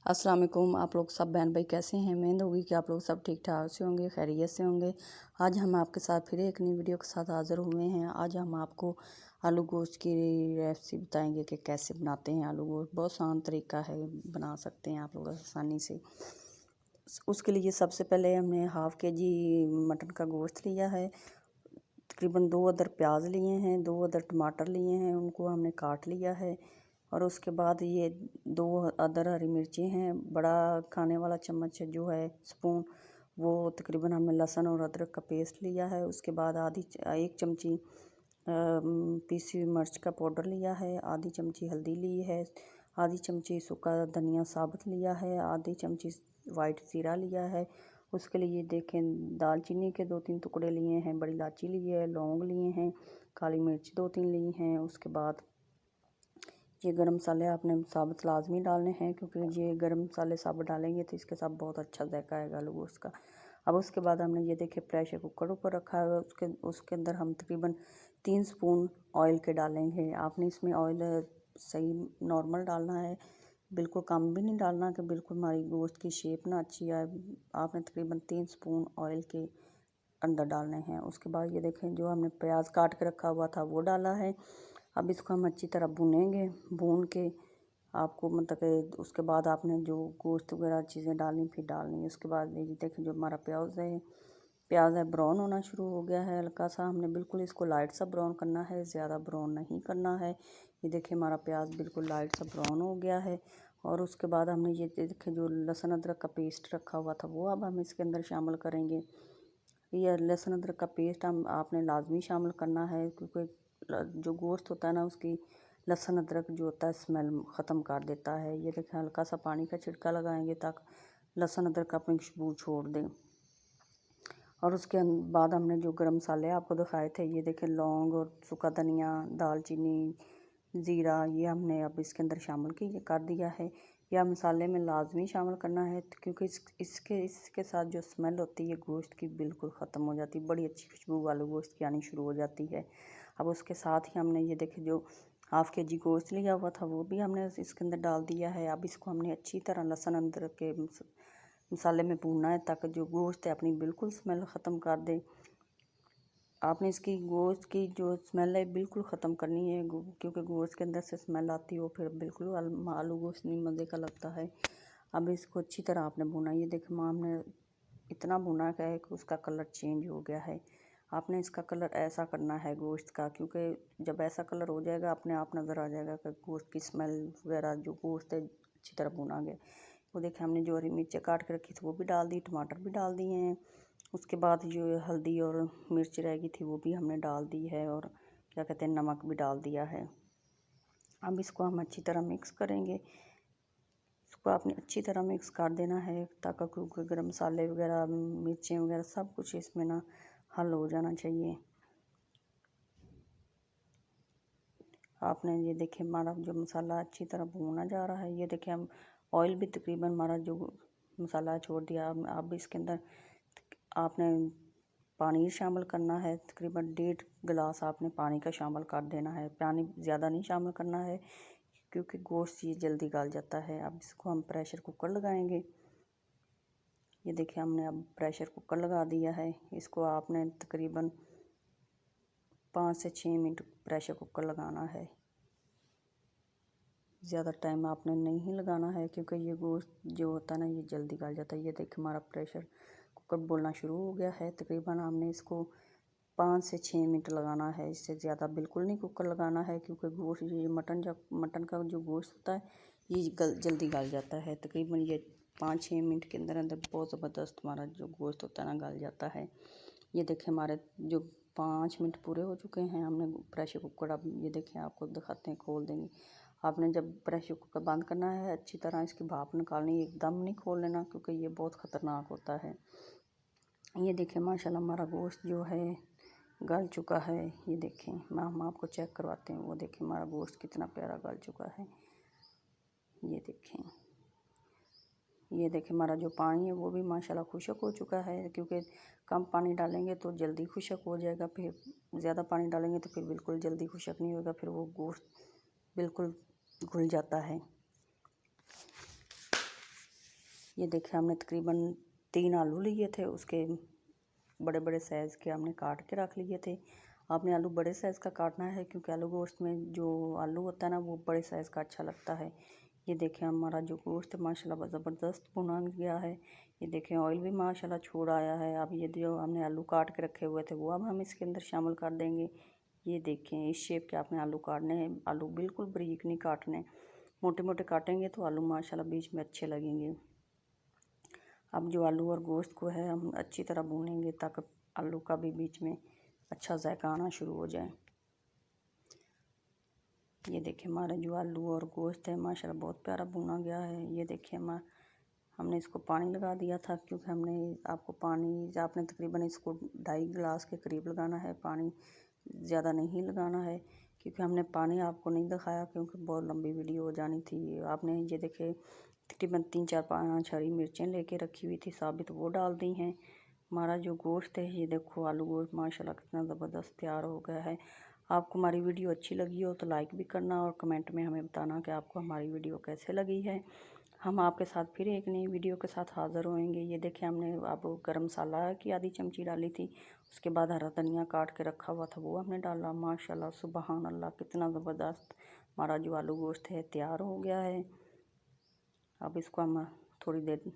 अस्सलाम वालेकुम। आप लोग सब बहन भाई कैसे हैं? उम्मीद होगी कि आप लोग सब ठीक ठाक से होंगे, खैरियत से होंगे। आज हम आपके साथ फिर एक नई वीडियो के साथ हाज़िर हुए हैं। आज हम आपको आलू गोश्त की रेसिपी बताएंगे कि कैसे बनाते हैं आलू गोश्त। बहुत आसान तरीका है, बना सकते हैं आप लोग आसानी से। उसके लिए सबसे पहले हमने हाफ़ के जी मटन का गोश्त लिया है। तकरीबन 2 अदर प्याज लिए हैं, 2 अदर टमाटर लिए हैं, उनको हमने काट लिया है। और उसके बाद ये 2 अदर हरी मिर्ची हैं, बड़ा खाने वाला चम्मच जो है स्पून, वो तकरीबन हमने लहसुन और अदरक का पेस्ट लिया है। उसके बाद एक चमची पीसी हुई मिर्च का पाउडर लिया है, आधी चमची हल्दी ली है, आधी चमची सूखा धनिया साबुत लिया है, आधी चमची वाइट ज़ीरा लिया है। उसके लिए देखें दालचीनी के 2-3 टुकड़े लिए हैं, बड़ी इलायची ली है, लौंग लिए हैं, काली मिर्च 2-3 ली हैं। उसके बाद ये गरम मसाले आपने साबुत लाजमी डालने हैं, क्योंकि ये गरम मसाले साबुत डालेंगे तो इसके साथ बहुत अच्छा जायका आएगा आलू गोश्त का। अब उसके बाद हमने ये देखे प्रेशर कुकर ऊपर रखा है। उसके अंदर हम तकरीबन 3 स्पून ऑयल के डालेंगे। आपने इसमें ऑयल सही नॉर्मल डालना है, बिल्कुल कम भी नहीं डालना कि बिल्कुल हमारी गोश्त की शेप ना अच्छी आए। आपने तकरीबन 3 स्पून ऑयल के अंदर डालने हैं। उसके बाद ये देखें जो हमने प्याज काट के रखा हुआ था वो डाला है। अब इसको हम अच्छी तरह भूनेंगे। भून के आपको मतलब कि उसके बाद आपने जो गोश्त वगैरह चीज़ें डालनी फिर डालनी है। उसके बाद ये देखें जो हमारा प्याज है ब्राउन होना शुरू हो गया है हल्का सा। हमने बिल्कुल इसको लाइट सा ब्राउन करना है, ज़्यादा ब्राउन नहीं करना है। ये देखें हमारा प्याज बिल्कुल लाइट सा ब्राउन हो गया है। और उसके बाद हमने ये देखें जो लहसुन अदरक का पेस्ट रखा हुआ था वो अब हम इसके अंदर शामिल करेंगे। ये लहसुन अदरक का पेस्ट आपने लाजमी शामिल करना है, क्योंकि जो गोश्त होता है ना उसकी लहसुन अदरक जो होता है स्मेल ख़त्म कर देता है। ये देखें हल्का सा पानी का छिड़का लगाएंगे ताकि लहसुन अदरक अपनी खुशबू छोड़ दें। और उसके बाद हमने जो गरम मसाले आपको दिखाए थे, ये देखें लौंग और सूखा धनिया, दालचीनी, ज़ीरा, ये हमने अब इसके अंदर शामिल कर दिया है। या मसाले में लाजमी शामिल करना है, क्योंकि इसके साथ जो स्मेल होती है गोश्त की बिल्कुल ख़त्म हो जाती है, बड़ी अच्छी खुशबू आलू गोश्त की आनी शुरू हो जाती है। अब उसके साथ ही हमने ये देखे जो हाफ़ के जी गोश्त लिया हुआ था वो भी हमने इसके अंदर डाल दिया है। अब इसको हमने अच्छी तरह लहसुन अदरक के मसाले में भूनना है ताकि जो गोश्त है अपनी बिल्कुल स्मेल ख़त्म कर दे। आपने इसकी गोश्त की जो स्मेल है बिल्कुल ख़त्म करनी है, क्योंकि गोश्त के अंदर से स्मेल आती है वो फिर बिल्कुल आलू गोश्त नहीं मज़े का लगता है। अब इसको अच्छी तरह आपने भुना। ये देखें हमने इतना भुना है कि उसका कलर चेंज हो गया है। आपने इसका कलर ऐसा करना है गोश्त का, क्योंकि जब ऐसा कलर हो जाएगा अपने आप नज़र आ जाएगा कि गोश्त की स्मेल वगैरह जो गोश्त है अच्छी तरह भुना गया। वो देखें हमने जो हरी मिर्चें काट के रखी थी वो भी डाल दी, टमाटर भी डाल दिए हैं। उसके बाद जो हल्दी और मिर्च रह गई थी वो भी हमने डाल दी है, और क्या कहते हैं नमक भी डाल दिया है। अब इसको हम अच्छी तरह मिक्स करेंगे। इसको आपने अच्छी तरह मिक्स कर देना है ताकि क्योंकि गरम मसाले वगैरह, मिर्चें वगैरह सब कुछ इसमें ना हल हो जाना चाहिए। आपने ये देखें हमारा जो मसाला अच्छी तरह भूना जा रहा है। ये देखें हम ऑयल भी तकरीबन हमारा जो मसाला छोड़ दिया। अब इसके अंदर आपने पानी शामिल करना है, तकरीबन 1.5 गिलास आपने पानी का शामिल कर देना है। पानी ज़्यादा नहीं शामिल करना है क्योंकि गोश्त ये जल्दी गल जाता है। अब इसको हम प्रेशर कुकर लगाएंगे। ये देखिए हमने अब प्रेशर कुकर लगा दिया है। इसको आपने तकरीबन 5 से 6 मिनट प्रेशर कुकर लगाना है, ज़्यादा टाइम आपने नहीं लगाना है, क्योंकि ये गोश्त जो होता है ना ये जल्दी गल जाता है। ये देखिए हमारा प्रेशर कुकर बोलना शुरू हो गया है। तकरीबन हमने इसको 5 से 6 मिनट लगाना है, इससे ज़्यादा बिल्कुल नहीं कुकर लगाना है, क्योंकि गोश्त ये मटन का जो गोश्त होता है ये जल्दी गल जाता है। तकरीबन ये 5-6 मिनट के अंदर अंदर बहुत ज़बरदस्त हमारा जो गोश्त होता है ना गल जाता है। ये देखें हमारे जो 5 मिनट पूरे हो चुके हैं। हमने प्रेशर कुकर अब ये देखें आपको दिखाते हैं, खोल देंगे। आपने जब प्रेशर कुकर बंद करना है अच्छी तरह इसकी भाप निकालनी, एकदम नहीं खोल लेना क्योंकि ये बहुत ख़तरनाक होता है। ये देखें माशाल्लाह हमारा गोश्त जो है गल चुका है। ये देखें हम आपको चेक करवाते हैं। वो देखें हमारा गोश्त कितना प्यारा गल चुका है। ये देखें हमारा जो पानी है वो भी माशाल्लाह खुशक हो चुका है, क्योंकि कम पानी डालेंगे तो जल्दी खुशक हो जाएगा, फिर ज़्यादा पानी डालेंगे तो फिर बिल्कुल जल्दी खुशक नहीं होगा, फिर वो गोश्त बिल्कुल घुल जाता है। ये देखिए हमने तकरीबन 3 आलू लिए थे, उसके बड़े बड़े साइज़ के हमने काट के रख लिए थे। आपने आलू बड़े साइज़ का काटना है क्योंकि आलू गोश्त में जो आलू होता है ना वो बड़े साइज़ का अच्छा लगता है। ये देखें हमारा जो गोश्त है माशाल्लाह ज़बरदस्त भुना गया है। ये देखें ऑयल भी माशाल्लाह छोड़ आया है। अब ये जो हमने आलू काट के रखे हुए थे वो अब हम इसके अंदर शामिल कर देंगे। ये देखें इस शेप के आपने आलू काटने हैं। आलू बिल्कुल बारीक नहीं काटने, मोटे मोटे काटेंगे तो आलू माशाल्लाह बीच में अच्छे लगेंगे। अब जो आलू और गोश्त को है हम अच्छी तरह भूनेंगे ताकि आलू का भी बीच में अच्छा जायका आना शुरू हो जाए। ये देखिए हमारे जो आलू और गोश्त है माशाल्लाह बहुत प्यारा भुना गया है। ये देखिए हमने इसको पानी लगा दिया था क्योंकि हमने आपने तकरीबन इसको 2.5 गिलास के करीब लगाना है पानी, ज़्यादा नहीं लगाना है क्योंकि हमने पानी आपको नहीं दिखाया क्योंकि बहुत लंबी वीडियो हो जानी थी। आपने ये देखे तकरीबन 3-4-5 हरी मिर्चें लेके रखी हुई थी साबित, वो डाल दी हैं। हमारा जो गोश्त है ये देखो आलू गोश्त माशाल्लाह कितना ज़बरदस्त तैयार हो गया है। आपको हमारी वीडियो अच्छी लगी हो तो लाइक भी करना और कमेंट में हमें बताना कि आपको हमारी वीडियो कैसे लगी है। हम आपके साथ फिर एक नई वीडियो के साथ हाज़िर होएंगे। ये देखिए हमने अब गरम मसाला की आधी चमची डाली थी, उसके बाद हरा धनिया काट के रखा हुआ था वो हमने डाला। माशाल्लाह सुबहान अल्लाह कितना ज़बरदस्त हमारा जो आलू गोश्त है तैयार हो गया है। अब इसको हम थोड़ी देर